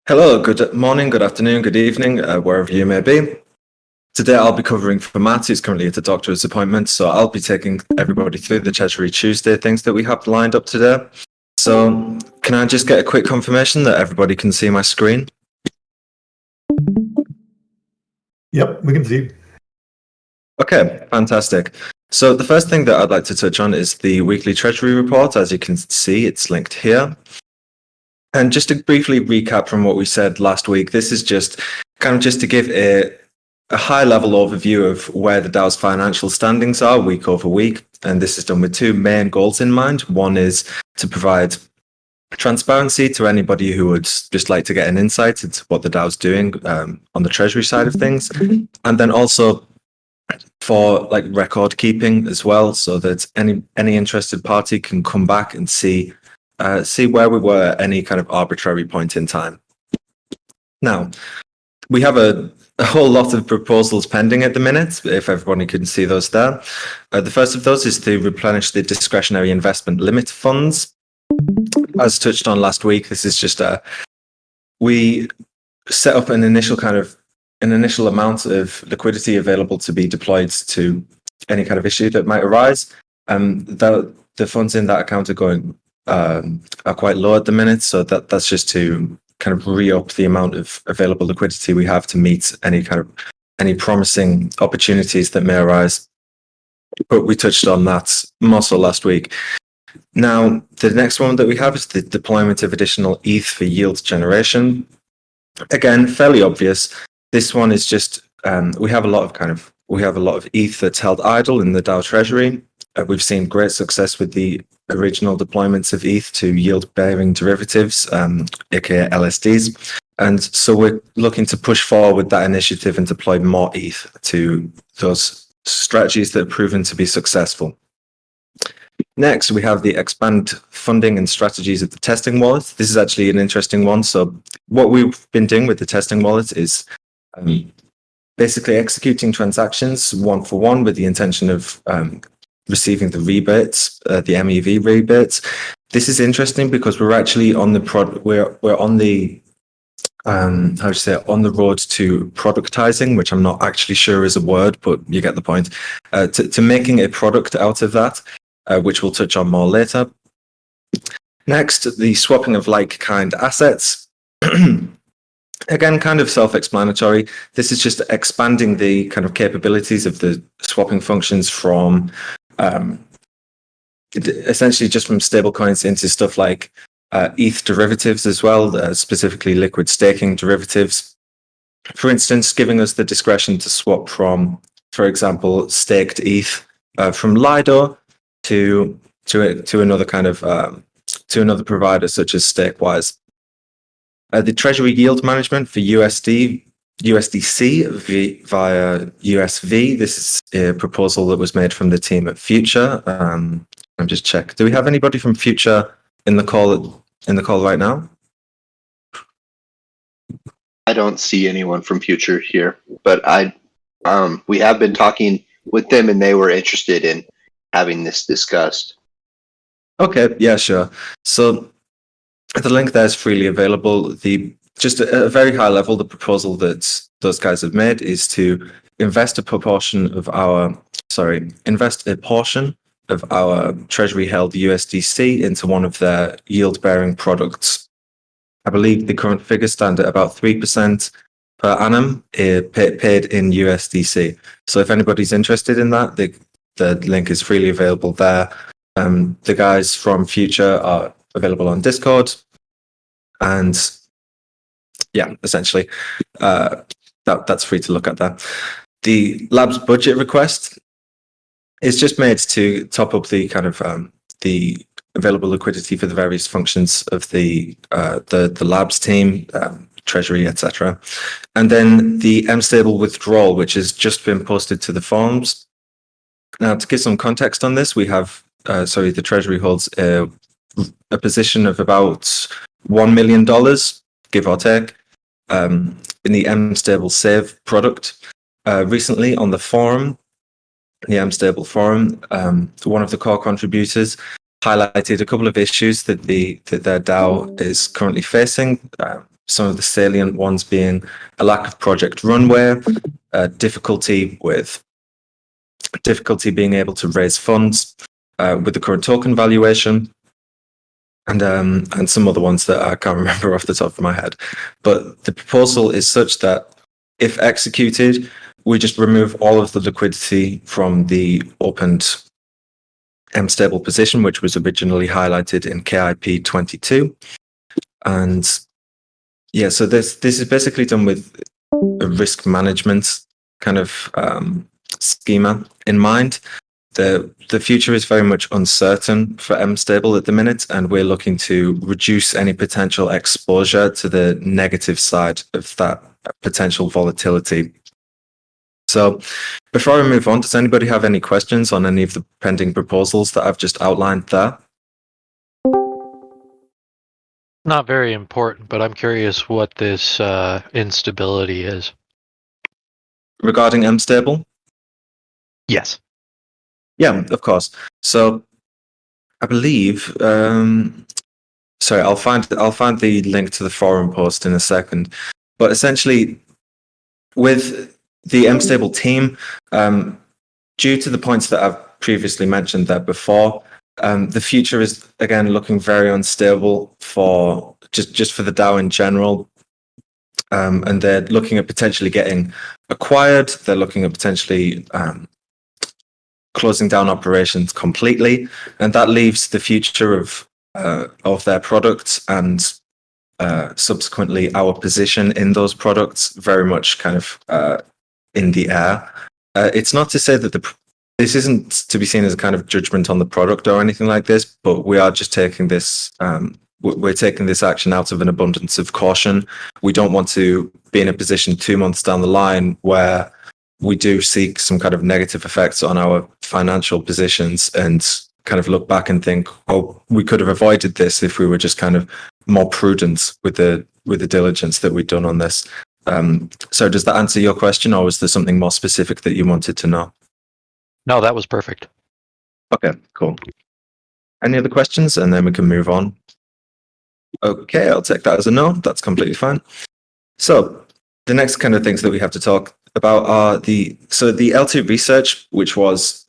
Hello, good morning, good afternoon, good evening, wherever you may be. Today I'll be covering for Matt, who's currently at a doctor's appointment, so I'll be taking everybody through the Treasury Tuesday things that we have lined up today. So can I just get a quick confirmation that everybody can see my screen? Yep, we can see. Okay, fantastic. So the first thing that I'd like to touch on is the weekly Treasury report. As you can see, it's linked here. And just to briefly recap from what we said last week, this is just to give a high level overview of where the Dow's financial standings are week over week. And this is done with two main goals in mind. One is to provide transparency to anybody who would just like to get an insight into what the Dow's doing on the Treasury side of things. And then also for like record keeping as well, so that any interested party can come back and see where we were at any kind of arbitrary point in time. Now, we have a whole lot of proposals pending at the minute, if everybody can see those there. The first of those is to replenish the discretionary investment limit funds. As touched on last week, this is just we set up an initial amount of liquidity available to be deployed to any kind of issue that might arise. The funds in that account are quite low at the minute, so that's just to kind of re-up the amount of available liquidity we have to meet any promising opportunities that may arise. But we touched on that more so last week. Now, the next one that we have is the deployment of additional ETH for yield generation. Again, fairly obvious. This one is just we have a lot of ETH that's held idle in the Dow Treasury. We've seen great success with the original deployments of ETH to yield-bearing derivatives, aka LSDs. And so we're looking to push forward that initiative and deploy more ETH to those strategies that have proven to be successful. Next, we have the expand funding and strategies of the testing wallet. This is actually an interesting one. So what we've been doing with the testing wallet is basically executing transactions one for one with the intention of receiving the rebates, the MEV rebates. This is interesting because we're actually on the we're on the on the road to productizing, which I'm not actually sure is a word, but you get the point. To making a product out of that, which we'll touch on more later. Next, the swapping of like-kind assets. Again, kind of self-explanatory. This is just expanding the kind of capabilities of the swapping functions from essentially just from stablecoins into stuff like ETH derivatives as well, specifically liquid staking derivatives. For instance, giving us the discretion to swap from, for example, staked ETH from Lido to another kind of to another provider such as Stakewise. The Treasury yield management for USDC via USV. This is a proposal that was made from the team at Future. I'm just check. Do we have anybody from Future in the call right now? I don't see anyone from Future here, but we have been talking with them, and they were interested in having this discussed. Okay, yeah, sure. So the link there is freely available. Just at a very high level, the proposal that those guys have made is to invest a portion of our Treasury held USDC into one of their yield-bearing products. I believe the current figures stand at about 3% per annum paid in USDC. So if anybody's interested in that, the link is freely available there. The guys from Future are available on Discord, and yeah, essentially that's free to look at there. The lab's budget request is just made to top up the kind of the available liquidity for the various functions of the labs team, Treasury, etc. And then the MStable withdrawal, which has just been posted to the forums. Now, to give some context on this, we have the Treasury holds a position of about $1 million, give or take, in the MStable Save product. Recently on the forum, the MStable forum, one of the core contributors highlighted a couple of issues that their DAO is currently facing. some of the salient ones being a lack of project runway, difficulty being able to raise funds with the current token valuation, and some other ones that I can't remember off the top of my head. But the proposal is such that if executed, we just remove all of the liquidity from the opened M-stable position, which was originally highlighted in KIP 22. And yeah, so this is basically done with a risk management kind of schema in mind. The future is very much uncertain for M-stable at the minute, and we're looking to reduce any potential exposure to the negative side of that potential volatility. So before I move on, does anybody have any questions on any of the pending proposals that I've just outlined there? Not very important, but I'm curious what this instability is. Regarding M-stable? Yes. Yeah, of course. So I believe, sorry, I'll find the link to the forum post in a second. But essentially, with the M-stable team, due to the points that I've previously mentioned there before, the future is again looking very unstable for just for the DAO in general. And they're looking at potentially getting acquired. They're looking at potentially closing down operations completely, and that leaves the future of their products and subsequently our position in those products very much kind of in the air. It's not to say that this isn't to be seen as a kind of judgment on the product or anything like this, but we are just taking this. We're taking this action out of an abundance of caution. We don't want to be in a position 2 months down the line where we do see some kind of negative effects on our financial positions and kind of look back and think, oh, we could have avoided this if we were just kind of more prudent with the diligence that we've done on this. So does that answer your question, or was there something more specific that you wanted to know? No, that was perfect. Okay, cool. Any other questions? And then we can move on. Okay, I'll take that as a no. That's completely fine. So the next kind of things that we have to talk about are the L2 research, which was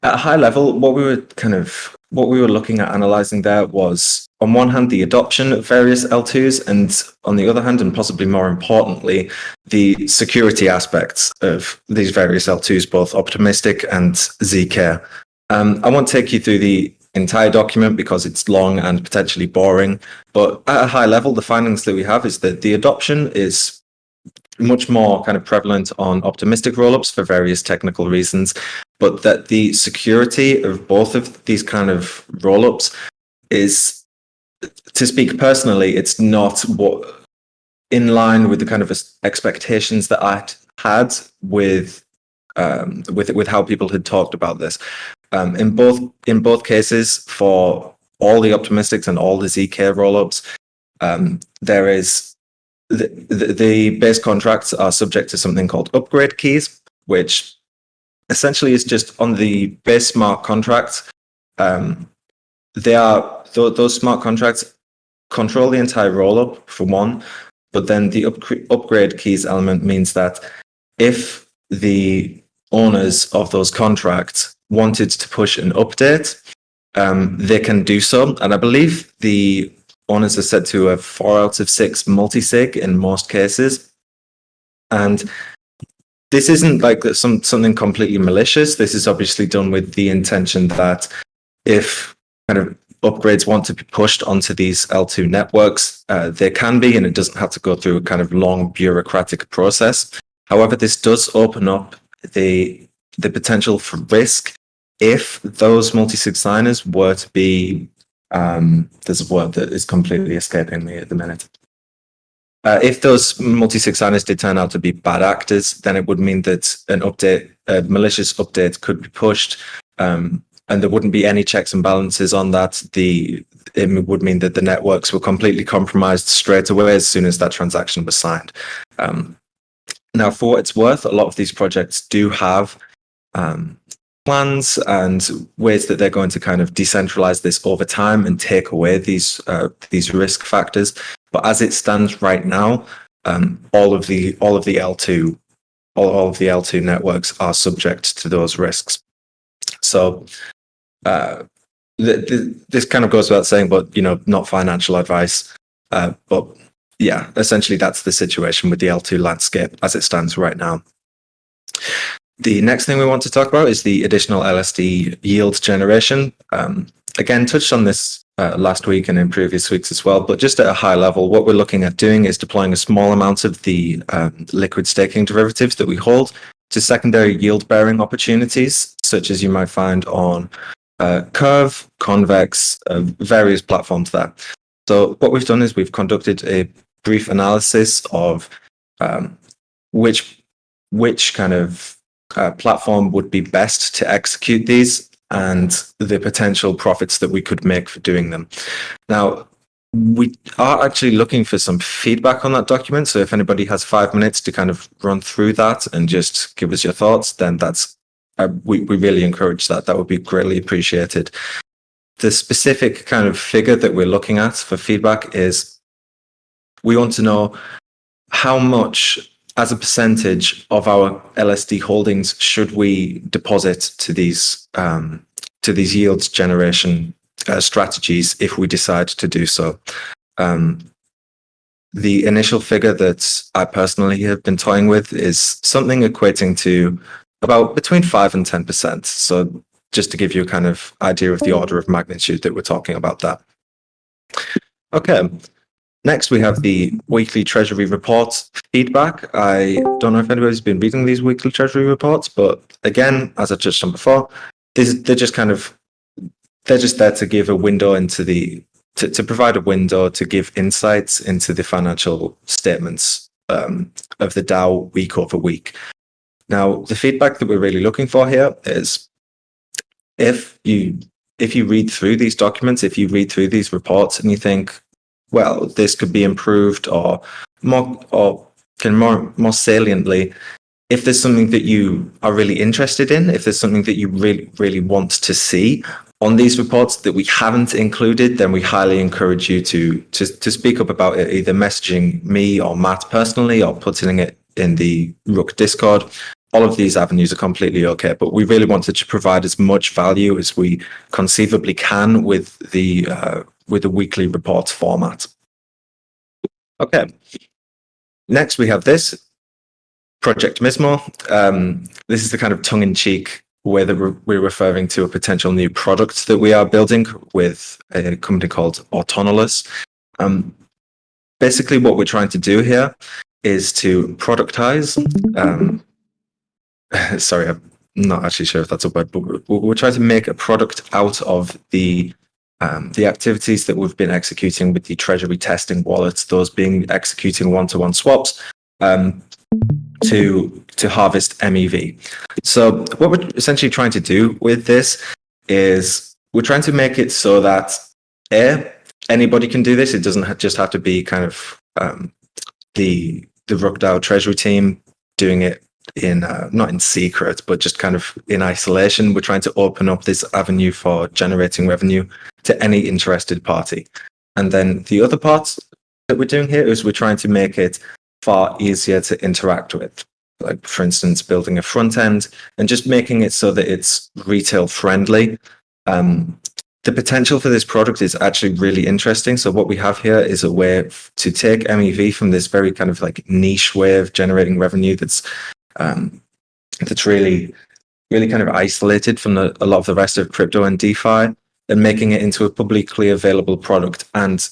at a high level, what we were looking at analyzing there was, on one hand, the adoption of various L2s, and on the other hand, and possibly more importantly, the security aspects of these various L2s, both optimistic and ZK. I won't take you through the entire document because it's long and potentially boring, but at a high level, the findings that we have is that the adoption is much more kind of prevalent on optimistic rollups for various technical reasons, but that the security of both of these kind of rollups is, to speak personally, it's not what in line with the kind of expectations that I had with how people had talked about this. In both cases, for all the optimistics and all the ZK rollups, there is the base contracts are subject to something called upgrade keys, which essentially is just on the base smart contracts. Those smart contracts control the entire rollup for one, but then the upgrade keys element means that if the owners of those contracts wanted to push an update, they can do so. And I believe the owners are said to have 4 out of 6 multi-sig in most cases. And this isn't like something completely malicious. This is obviously done with the intention that if kind of upgrades want to be pushed onto these L2 networks, they can be, and it doesn't have to go through a kind of long bureaucratic process. However, this does open up the potential for risk if those multi-sig signers were to be, there's a word that is completely escaping me at the minute. If those multi-sig signers did turn out to be bad actors, then it would mean that a malicious update could be pushed, and there wouldn't be any checks and balances on that. It would mean that the networks were completely compromised straight away as soon as that transaction was signed. Now, for what it's worth, a lot of these projects do have plans and ways that they're going to kind of decentralize this over time and take away these risk factors. But as it stands right now, all of the L2 networks are subject to those risks. So this kind of goes without saying, but not financial advice. But yeah, essentially that's the situation with the L2 landscape as it stands right now. The next thing we want to talk about is the additional LSD yield generation. Again, touched on this last week and in previous weeks as well, but just at a high level, what we're looking at doing is deploying a small amount of the liquid staking derivatives that we hold to secondary yield-bearing opportunities, such as you might find on Curve, Convex, various platforms there. So what we've done is we've conducted a brief analysis of which kind of platform would be best to execute these and the potential profits that we could make for doing them. Now, we are actually looking for some feedback on that document. So if anybody has 5 minutes to kind of run through that and just give us your thoughts, then that's we really encourage that. That would be greatly appreciated. The specific kind of figure that we're looking at for feedback is we want to know how much as a percentage of our LSD holdings should we deposit to these yields generation strategies if we decide to do so. The initial figure that I personally have been toying with is something equating to about between 5 and 10%. So just to give you a kind of idea of the order of magnitude that we're talking about that. Okay. Next, we have the weekly Treasury reports feedback. I don't know if anybody's been reading these weekly Treasury reports, but again, as I touched on before, they're just there to give a window into to provide a window to give insights into the financial statements of the DAO week over week. Now, the feedback that we're really looking for here is if you read through these documents, if you read through these reports and you think, well, this could be improved, or more saliently, if there's something that you are really interested in, if there's something that you really, really want to see on these reports that we haven't included, then we highly encourage you to speak up about it, either messaging me or Matt personally or putting it in the Rook Discord. All of these avenues are completely okay, but we really wanted to provide as much value as we conceivably can with the weekly reports format. Okay. Next, we have this Project Mismo. This is the kind of tongue-in-cheek way that we're referring to a potential new product that we are building with a company called Autonomous. Basically, what we're trying to do here is to productize. Sorry, I'm not actually sure if that's a word, but we're trying to make a product out of the activities that we've been executing with the Treasury testing wallets, those being executing one-to-one swaps to harvest MEV. So what we're essentially trying to do with this is we're trying to make it so that anybody can do this. It doesn't just have to be kind of the Rook DAO Treasury team doing it in not in secret, but just kind of in isolation. We're trying to open up this avenue for generating revenue to any interested party. And then the other part that we're doing here is we're trying to make it far easier to interact with. Like, for instance, building a front end and just making it so that it's retail friendly. The potential for this product is actually really interesting. So what we have here is a way to take MEV from this very kind of like niche way of generating revenue that's really, really kind of isolated from a lot of the rest of crypto and DeFi, and making it into a publicly available product. And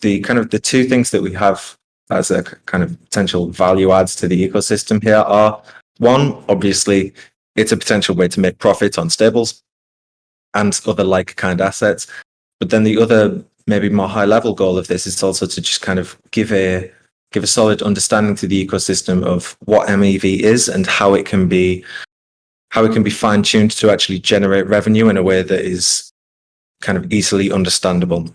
the two things that we have as a kind of potential value adds to the ecosystem here are, one, obviously, it's a potential way to make profit on stables and other like kind assets. But then the other, maybe more high level goal of this is also to just kind of give a solid understanding to the ecosystem of what MEV is and how it can be fine tuned to actually generate revenue in a way that is kind of easily understandable.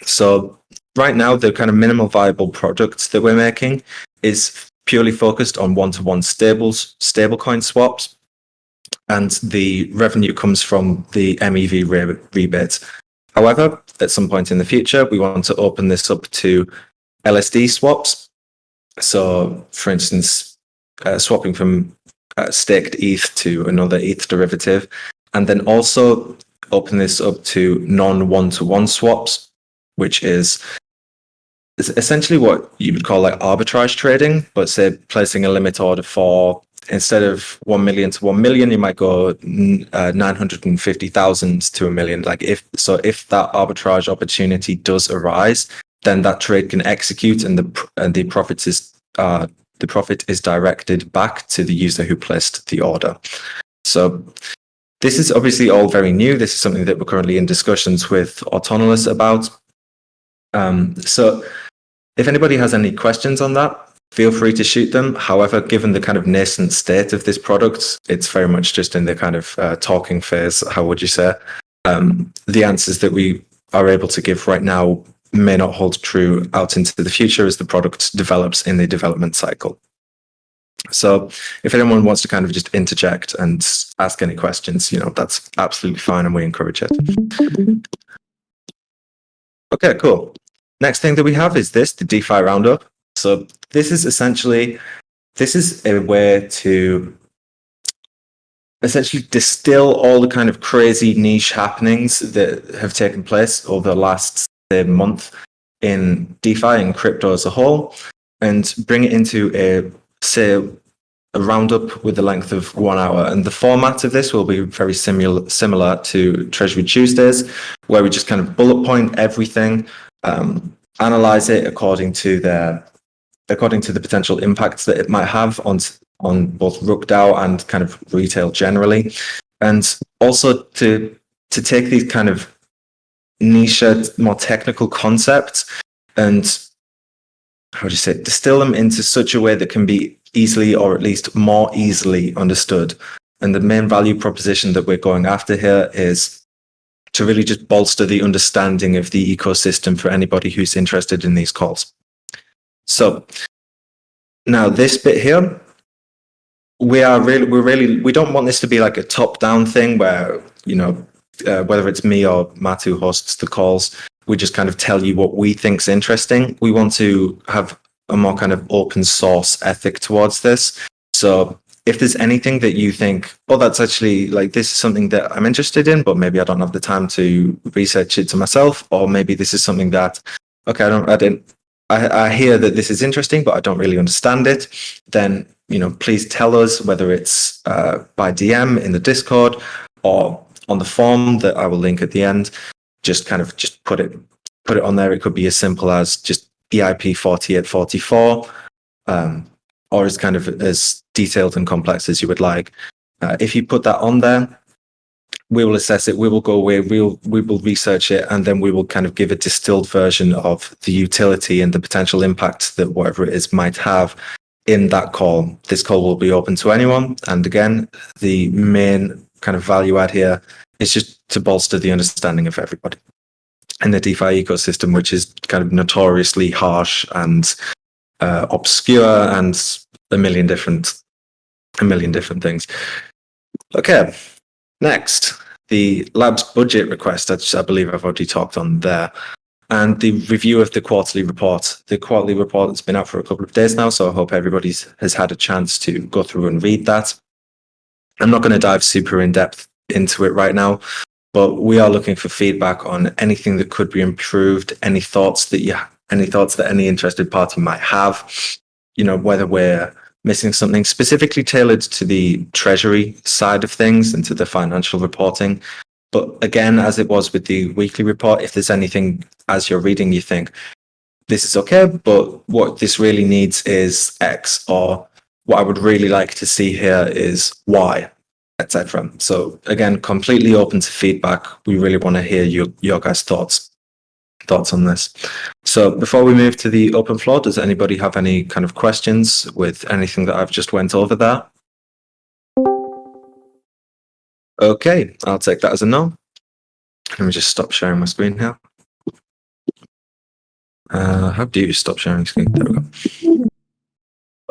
So right now, the kind of minimal viable products that we're making is purely focused on one-to-one stablecoin swaps. and the revenue comes from the MEV rebates. However, at some point in the future, we want to open this up to LSD swaps. So, for instance, swapping from staked ETH to another ETH derivative, and then also open this up to non-one-to-one swaps, which is essentially what you would call like arbitrage trading, but say placing a limit order for, instead of 1 million to 1 million, you might go 950,000 to a million. Like if that arbitrage opportunity does arise, then that trade can execute, and the profit is directed back to the user who placed the order. So this is obviously all very new. This is something that we're currently in discussions with Autonomous about. So if anybody has any questions on that, feel free to shoot them. However, given the kind of nascent state of this product, it's very much just in the kind of talking phase, how would you say? The answers that we are able to give right now may not hold true out into the future as the product develops in the development cycle. So if anyone wants to kind of just interject and ask any questions, that's absolutely fine, and we encourage it. Okay, cool. Next thing that we have is the DeFi Roundup. So this is a way to essentially distill all the kind of crazy niche happenings that have taken place over the last month in DeFi and crypto as a whole, and bring it into a roundup with the length of 1 hour. And the format of this will be very similar to Treasury Tuesdays, where we just kind of bullet point everything, analyze it according to the potential impacts that it might have on both Rook DAO and kind of retail generally, and also to take these kind of niche, more technical concepts and distill them into such a way that can be easily, or at least more easily, understood. And the main value proposition that we're going after here is to really just bolster the understanding of the ecosystem for anybody who's interested in these calls. So now this bit here, we don't want this to be like a top-down thing where, whether it's me or Matt who hosts the calls, we just kind of tell you what we think's interesting. We want to have a more kind of open source ethic towards this. So if there's anything that you think, that's actually like, this is something that I'm interested in, but maybe I don't have the time to research it to myself, or maybe this is something that, I hear that this is interesting, but I don't really understand it, then, please tell us, whether it's by DM in the Discord or on the form that I will link at the end. Just put it on there. It could be as simple as just EIP 4844, or as kind of as detailed and complex as you would like. If you put that on there, we will assess it. We will go away. We will research it, and then we will kind of give a distilled version of the utility and the potential impact that whatever it is might have in that call. This call will be open to anyone. And again, the main kind of value add here is just to bolster the understanding of everybody in the DeFi ecosystem, which is kind of notoriously harsh and obscure and a million different things. Okay, next, the lab's budget request, I believe I've already talked on there, and the review of the quarterly report. The quarterly report has been out for a couple of days now, so I hope everybody has had a chance to go through and read that. I'm not going to dive super in depth into it right now, but we are looking for feedback on anything that could be improved, any thoughts that any interested party might have, whether we're missing something specifically tailored to the Treasury side of things and to the financial reporting. But again, as it was with the weekly report, if there's anything as you're reading, you think this is okay, but what this really needs is X, or what I would really like to see here is Y, etc. So again, completely open to feedback. We really want to hear your guys' thoughts on this. So before we move to the open floor, does anybody have any kind of questions with anything that I've just went over there? Okay, I'll take that as a no. Let me just stop sharing my screen here. How do you stop sharing screen? There we go.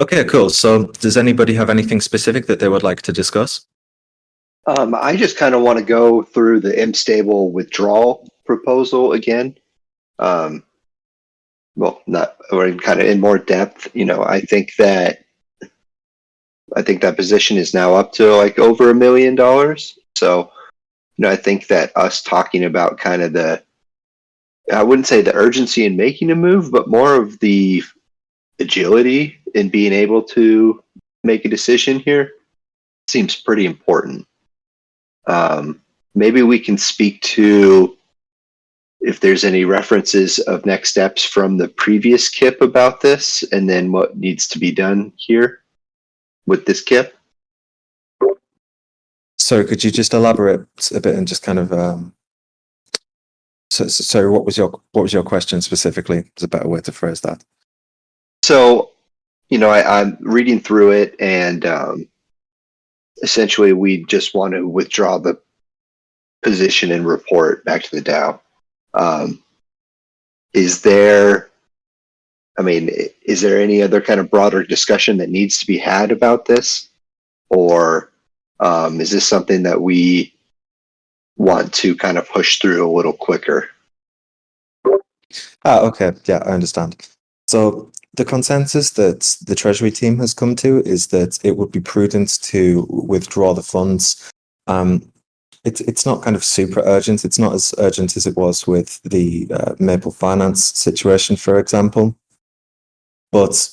Okay, cool. So does anybody have anything specific that they would like to discuss? I just kind of want to go through the M-stable withdrawal proposal again. Well, not or kind of in more depth. I think that position is now up to like over $1 million. So, I think that us talking about kind of I wouldn't say the urgency in making a move, but more of the agility in being able to make a decision here seems pretty important. Maybe we can speak to if there's any references of next steps from the previous KIP about this, and then what needs to be done here with this KIP. So could you just elaborate a bit and just kind of so what was your question specifically? Is a better way to phrase that. So, I'm reading through it, and essentially we just want to withdraw the position and report back to the DAO. Is there any other kind of broader discussion that needs to be had about this? Or is this something that we want to kind of push through a little quicker? Okay. Yeah, I understand. So the consensus that the Treasury team has come to is that it would be prudent to withdraw the funds. It's not kind of super urgent. It's not as urgent as it was with the Maple Finance situation, for example. But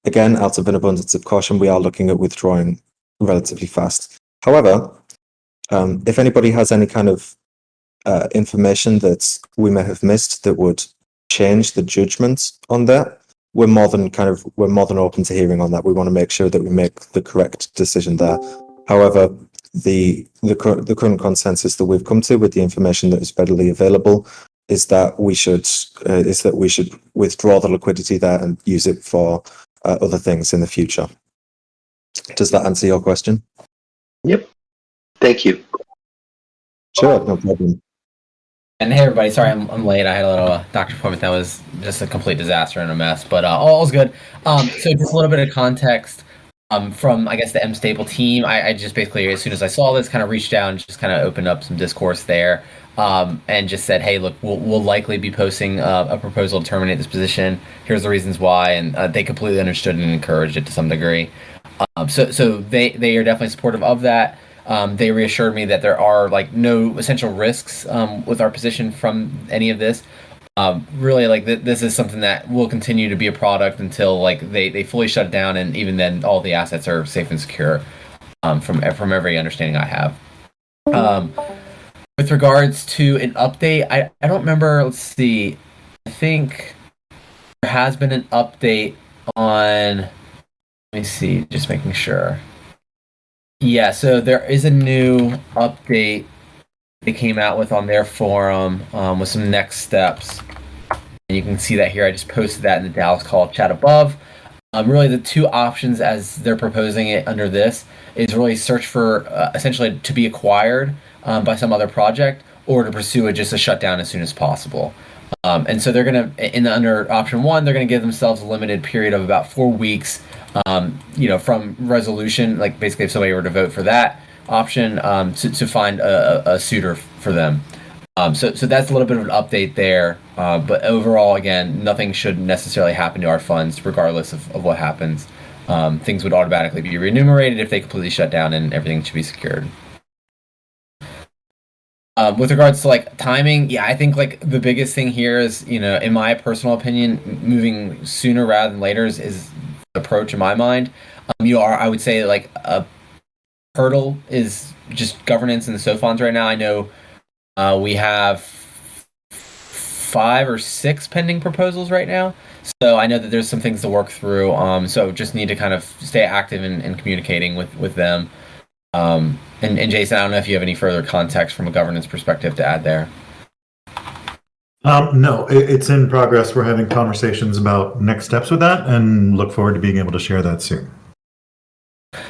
again, out of an abundance of caution, we are looking at withdrawing relatively fast. However, if anybody has any kind of information that we may have missed that would change the judgment on that, we're more than open to hearing on that. We want to make sure that we make the correct decision there. However, the current consensus that we've come to with the information that is readily available is that we should withdraw the liquidity there and use it for other things in the future. Does that answer your question? Yep. Thank you. Sure, no problem. And hey, everybody, sorry I'm late. I had a little doctor appointment that was just a complete disaster and a mess, but all's good. So just a little bit of context from, I guess, the M-Stable team. I just basically, as soon as I saw this, kind of reached out and just kind of opened up some discourse there and just said, hey, look, we'll likely be posting a proposal to terminate this position. Here's the reasons why, and they completely understood and encouraged it to some degree. So they are definitely supportive of that. They reassured me that there are no essential risks with our position from any of this. Really, this is something that will continue to be a product until they fully shut it down, and even then, all the assets are safe and secure. From every understanding I have. With regards to an update, I don't remember. Let's see. I think there has been an update on. Let me see. Just making sure. Yeah, so there is a new update they came out with on their forum with some next steps. And you can see that here. I just posted that in the Dallas Call chat above. Really, the two options as they're proposing it under this is really search for essentially to be acquired by some other project or to pursue just a shutdown as soon as possible. And so they're going to, under option one, they're going to give themselves a limited period of about 4 weeks from resolution, basically if somebody were to vote for that option, to find a suitor for them. So that's a little bit of an update there. But overall, again, nothing should necessarily happen to our funds, regardless of what happens. Things would automatically be remunerated if they completely shut down, and everything should be secured. With regards to timing, yeah, I think the biggest thing here is, in my personal opinion, moving sooner rather than later is approach in my mind. I would say a hurdle is just governance in the SOFONs right now. I know we have 5 or 6 pending proposals right now, so I know that there's some things to work through. So just need to kind of stay active in communicating with them. And Jason, I don't know if you have any further context from a governance perspective to add there. No, it's in progress. We're having conversations about next steps with that and look forward to being able to share that soon.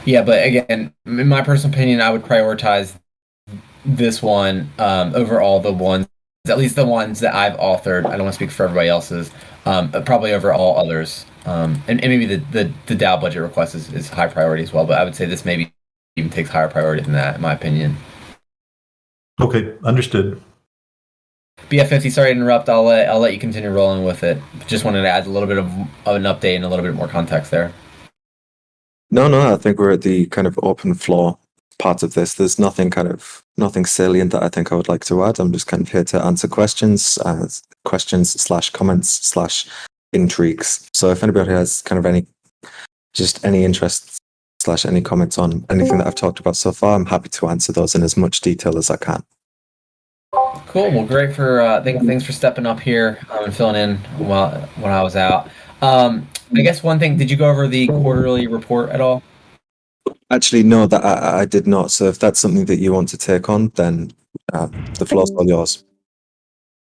Yeah, but again, in my personal opinion, I would prioritize this one over all the ones, at least the ones that I've authored. I don't want to speak for everybody else's, but probably over all others. And maybe the DAO budget request is high priority as well, but I would say this maybe even takes higher priority than that, in my opinion. Okay, understood. BF50, sorry to interrupt. I'll let you continue rolling with it. Just wanted to add a little bit of an update and a little bit more context there. No, I think we're at the kind of open floor part of this. There's nothing salient that I think I would like to add. I'm just kind of here to answer questions / comments / intrigues. So if anybody has kind of any interest / any comments on anything that I've talked about so far, I'm happy to answer those in as much detail as I can. Cool. Well, great for thanks for stepping up here and filling in when I was out. I guess one thing, did you go over the quarterly report at all? Actually, no, that I did not. So if that's something that you want to take on, then the floor's all yours.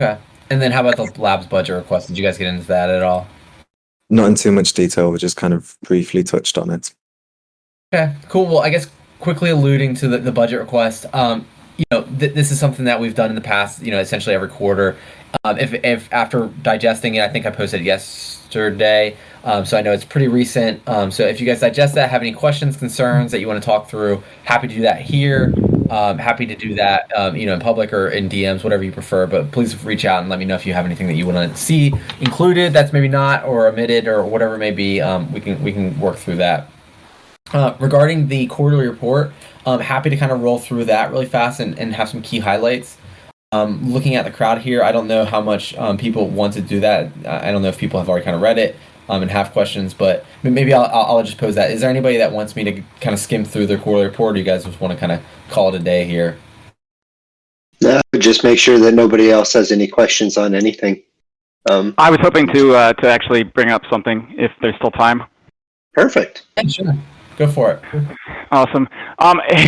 Okay. And then how about the labs budget request? Did you guys get into that at all? Not in too much detail. We just kind of briefly touched on it. Okay, cool. Well, I guess quickly alluding to the budget request, this is something that we've done in the past, essentially every quarter. If after digesting it, I think I posted yesterday, so I know it's pretty recent. So if you guys digest that, have any questions, concerns that you want to talk through, happy to do that here. Happy to do that, in public or in DMs, whatever you prefer. But please reach out and let me know if you have anything that you want to see included that's maybe not or omitted or whatever it may be. We can work through that. Regarding the quarterly report, I'm happy to kind of roll through that really fast and have some key highlights. Looking at the crowd here, I don't know how much people want to do that. I don't know if people have already kind of read it and have questions, but maybe I'll just pose that. Is there anybody that wants me to kind of skim through their quarterly report, or you guys just want to kind of call it a day here? No, just make sure that nobody else has any questions on anything. I was hoping to actually bring up something if there's still time. Perfect. Yeah, sure. Go for it. Awesome.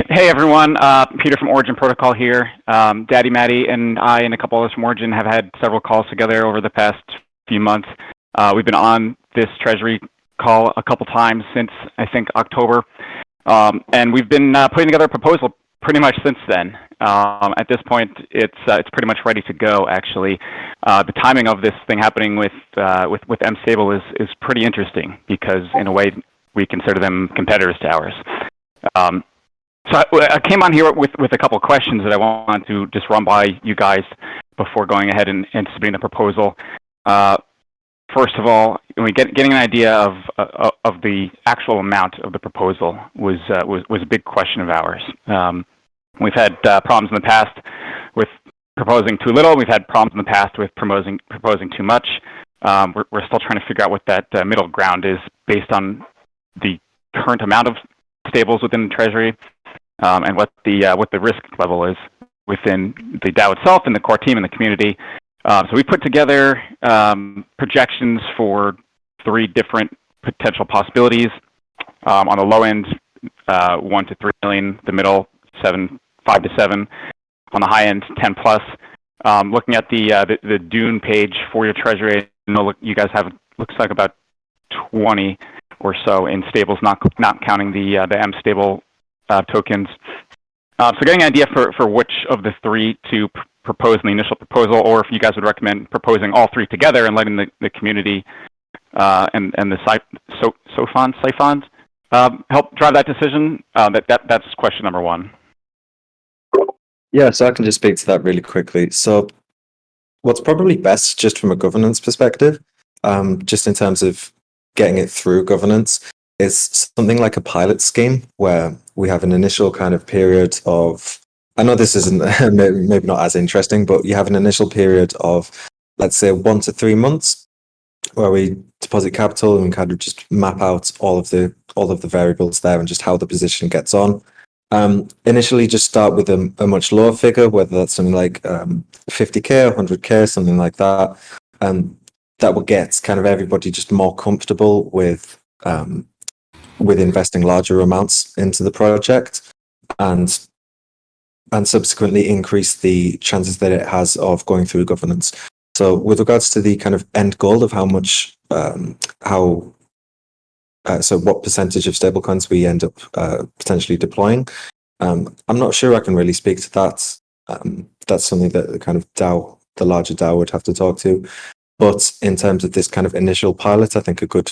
Hey everyone, Peter from Origin Protocol here. Daddy Matty and I and a couple others from Origin have had several calls together over the past few months. We've been on this Treasury call a couple times since I think October, and we've been putting together a proposal pretty much since then. At this point, it's pretty much ready to go. Actually, the timing of this thing happening with MStable is pretty interesting because in a way we consider them competitors to ours. So I came on here with a couple of questions that I wanted to just run by you guys before going ahead and submitting the proposal. First of all, getting an idea of the actual amount of the proposal was a big question of ours. We've had problems in the past with proposing too little. We've had problems in the past with proposing too much. We're still trying to figure out what that middle ground is based on the current amount of stables within the Treasury and what the risk level is within the DAO itself and the core team and the community. So we put together projections for 3 different potential possibilities. On the low end, 1 to 3 million. The middle, 5 to 7. On the high end, 10 plus. Looking at the Dune page for your Treasury, you guys have looks like about 20 or so in stables, not counting the MStable tokens. So getting an idea for which of the 3 to propose in the initial proposal, or if you guys would recommend proposing all 3 together and letting the community and the siphons help drive that decision. That's question number 1. Yeah, so I can just speak to that really quickly. So what's probably best just from a governance perspective, just in terms of getting it through governance, is something like a pilot scheme where we have an initial kind of period of, I know this isn't maybe not as interesting, but you have an initial period of, let's say, 1 to 3 months where we deposit capital and we kind of just map out all of the variables there and just how the position gets on. Initially just start with a much lower figure, whether that's something like 50k or 100k, something like that. That will get kind of everybody just more comfortable with investing larger amounts into the project and subsequently increase the chances that it has of going through governance. So with regards to the kind of end goal of how much, so what percentage of stablecoins we end up potentially deploying, I'm not sure I can really speak to that. That's something that the kind of DAO, the larger DAO would have to talk to. But in terms of this kind of initial pilot, I think a good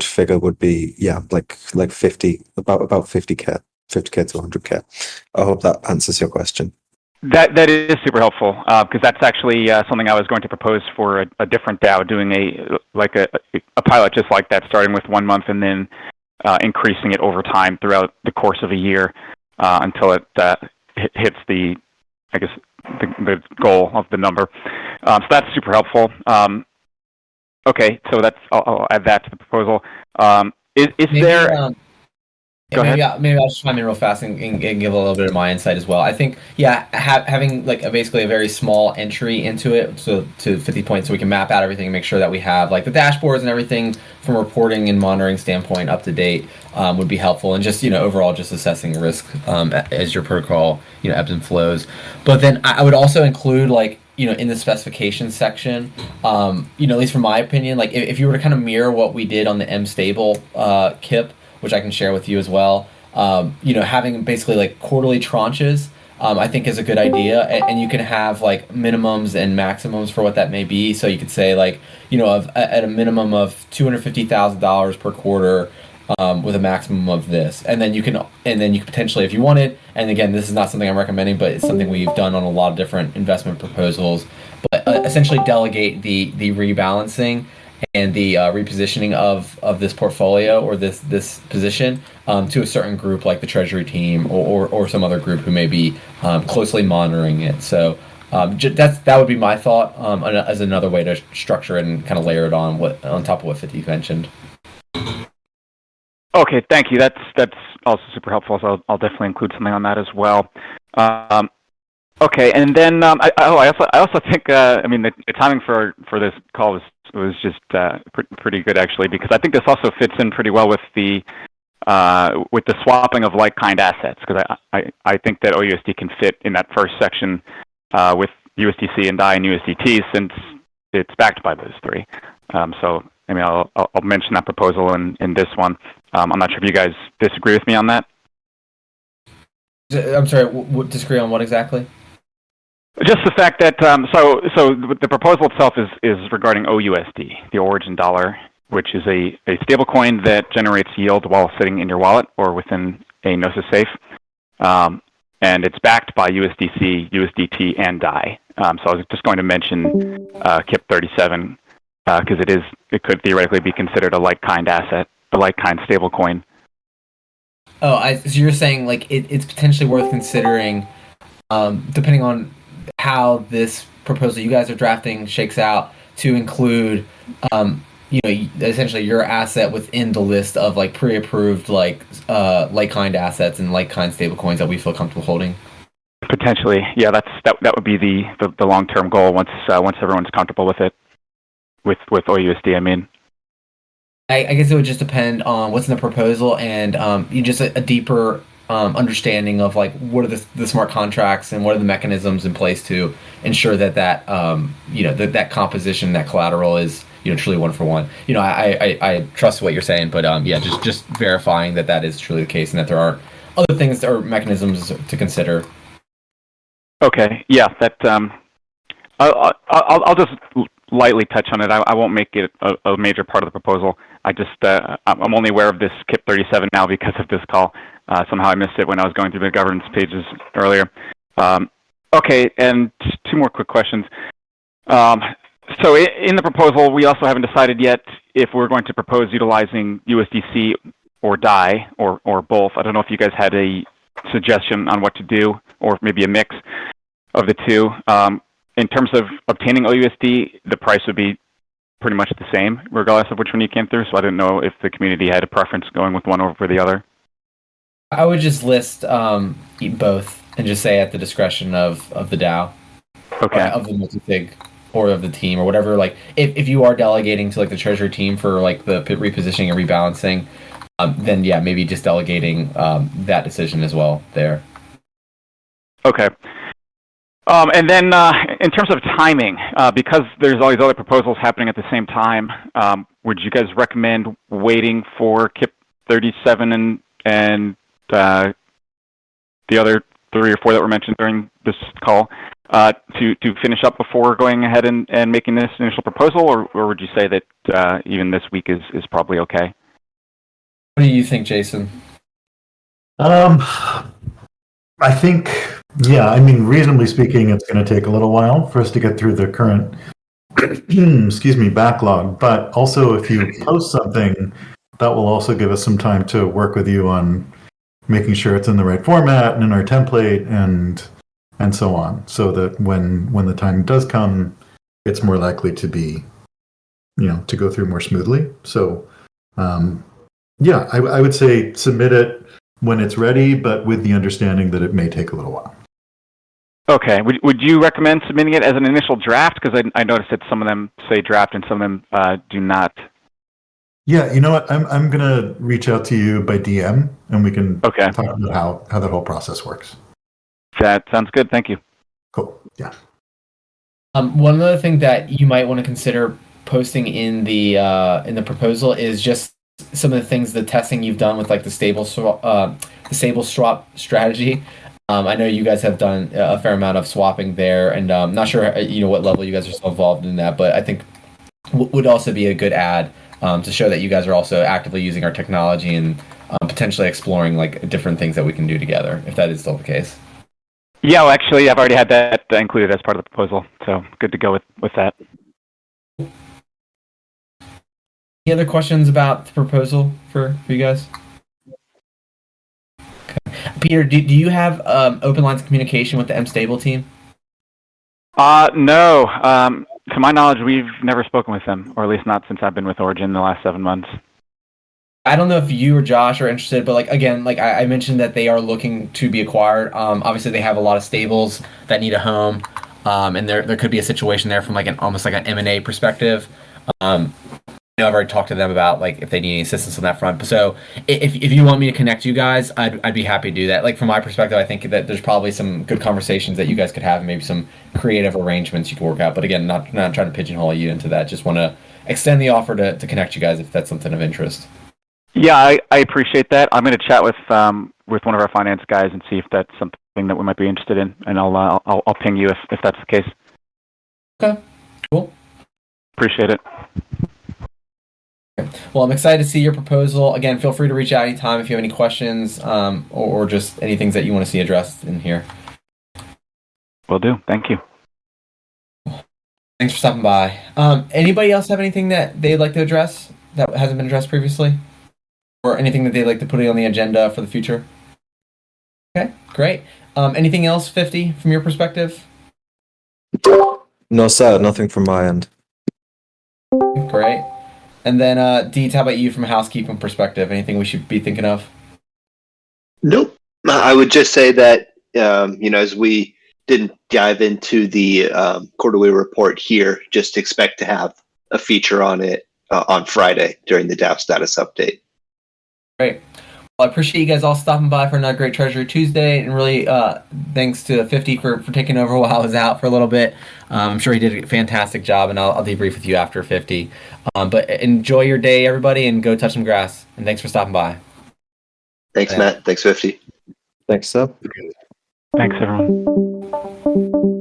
figure would be, like 50, about 50k. 50K to 100K. I hope that answers your question. That is super helpful because that's actually something I was going to propose for a different DAO, doing a pilot just like that, starting with 1 month and then increasing it over time throughout the course of a year until it hits the goal of the number. So that's super helpful. Okay, so I'll add that to the proposal. Is there? Go ahead. Maybe I'll just chime in real fast and give a little bit of my insight as well. I think, having like basically a very small entry into it, so to 50 points, so we can map out everything and make sure that we have like the dashboards and everything from a reporting and monitoring standpoint up to date would be helpful, and just overall just assessing risk as your protocol ebbs and flows. But then I would also include in the specifications section, at least from my opinion, like if you were to kind of mirror what we did on the M stable KIP, which I can share with you as well. Having basically like quarterly tranches, I think is a good idea, and you can have like minimums and maximums for what that may be. So you could say at a minimum of $250,000 per quarter, with a maximum of this, and then you can potentially, if you wanted, and again, this is not something I'm recommending, but it's something we've done on a lot of different investment proposals, but essentially delegate the rebalancing and the repositioning of this portfolio or this position to a certain group like the Treasury team or some other group who may be closely monitoring it. So that would be my thought as another way to structure it and kind of layer it on top of what 50 mentioned. Okay, thank you. That's also super helpful. So I'll definitely include something on that as well. Okay, and then I also think the timing for this call was just pretty good actually, because I think this also fits in pretty well with the swapping of like-kind assets, because I think that OUSD can fit in that first section with USDC and DAI and USDT, since it's backed by those three. So I'll mention that proposal in this one. I'm not sure if you guys disagree with me on that. I'm sorry, disagree on what exactly? Just the fact that so the proposal itself is regarding OUSD, the origin dollar, which is a stablecoin that generates yield while sitting in your wallet or within a Gnosis safe, and it's backed by USDC, USDT, and DAI. So I was just going to mention KIP 37 because it could theoretically be considered a like-kind asset, a like-kind stablecoin. Oh, so you're saying like it's potentially worth considering, depending on how this proposal you guys are drafting shakes out, to include essentially your asset within the list of like pre-approved like-kind assets and like-kind stablecoins that we feel comfortable holding. Potentially, yeah. That would be the long-term goal once everyone's comfortable with it, with OUSD. I mean, I guess it would just depend on what's in the proposal and just a deeper understanding of like what are the smart contracts and what are the mechanisms in place to ensure that that composition, that collateral is truly one for one. I trust what you're saying, but just verifying that is truly the case and that there aren't other things or mechanisms to consider. Okay, yeah, that I'll just lightly touch on it. I won't make it a major part of the proposal. I'm only aware of this KIP 37 now because of this call. Somehow I missed it when I was going through the governance pages earlier. Okay, and two more quick questions. So in the proposal, we also haven't decided yet if we're going to propose utilizing USDC or DAI or both. I don't know if you guys had a suggestion on what to do, or maybe a mix of the two. In terms of obtaining OUSD, the price would be pretty much the same, regardless of which one you came through. So I didn't know if the community had a preference going with one over the other. I would just list both and just say at the discretion of the DAO, okay, of the multi-sig or of the team or whatever. Like if you are delegating to like the Treasury team for like the repositioning and rebalancing, then yeah, maybe just delegating that decision as well there. Okay. And then in terms of timing, because there's all these other proposals happening at the same time, would you guys recommend waiting for KIP 37 and the other 3 or 4 that were mentioned during this call to finish up before going ahead and making this initial proposal, or would you say that even this week is probably okay? What do you think, Jason? I think, yeah, I mean, reasonably speaking, it's going to take a little while for us to get through the current, excuse me, backlog. But also, if you post something, that will also give us some time to work with you on making sure it's in the right format and in our template and so on, so that when the time does come, it's more likely to be, to go through more smoothly. So, yeah, I would say submit it when it's ready, but with the understanding that it may take a little while. Okay. Would you recommend submitting it as an initial draft? Because I noticed that some of them say draft and some of them do not. Yeah, you know what? I'm gonna reach out to you by DM, and we can Okay. talk about how that whole process works. That sounds good. Thank you. Cool. Yeah. One other thing that you might want to consider posting in the proposal is just some of the things, the testing you've done with like the stable swap strategy. I know you guys have done a fair amount of swapping there, and not sure what level you guys are so involved in that, but I think would also be a good add to show that you guys are also actively using our technology and potentially exploring like different things that we can do together, if that is still the case. Yeah, well, actually, I've already had that included as part of the proposal, so good to go with that. Any other questions about the proposal for you guys? Okay. Peter, do you have open lines of communication with the M-Stable team? No. To my knowledge, we've never spoken with them, or at least not since I've been with Origin in the last 7 months. I don't know if you or Josh are interested, but I mentioned that they are looking to be acquired. Obviously, they have a lot of stables that need a home, and there could be a situation there from almost like an M&A perspective. I've already talked to them about if they need any assistance on that front. So if you want me to connect you guys, I'd be happy to do that. From my perspective, I think that there's probably some good conversations that you guys could have, and maybe some creative arrangements you could work out. But again, not trying to pigeonhole you into that. Just want to extend the offer to connect you guys if that's something of interest. Yeah, I appreciate that. I'm going to chat with one of our finance guys and see if that's something that we might be interested in, and I'll ping you if that's the case. Okay, cool. Appreciate it. Well, I'm excited to see your proposal. Again, feel free to reach out anytime if you have any questions or just any things that you want to see addressed in here. Will do. Thank you. Thanks for stopping by. Anybody else have anything that they'd like to address that hasn't been addressed previously? Or anything that they'd like to put on the agenda for the future? Okay, great. Anything else, 50, from your perspective? No, sir, nothing from my end. Great. And then, Deeds, how about you from a housekeeping perspective? Anything we should be thinking of? Nope. I would just say that, as we didn't dive into the quarterly report here, just expect to have a feature on it on Friday during the DAO status update. Great. Well, I appreciate you guys all stopping by for another great Treasury Tuesday, and really thanks to 50 for taking over while I was out for a little bit. I'm sure he did a fantastic job, and I'll debrief with you after 50. But enjoy your day, everybody, and go touch some grass. And thanks for stopping by. Thanks, Matt. Thanks, 50. Thanks, sir. Thanks, everyone.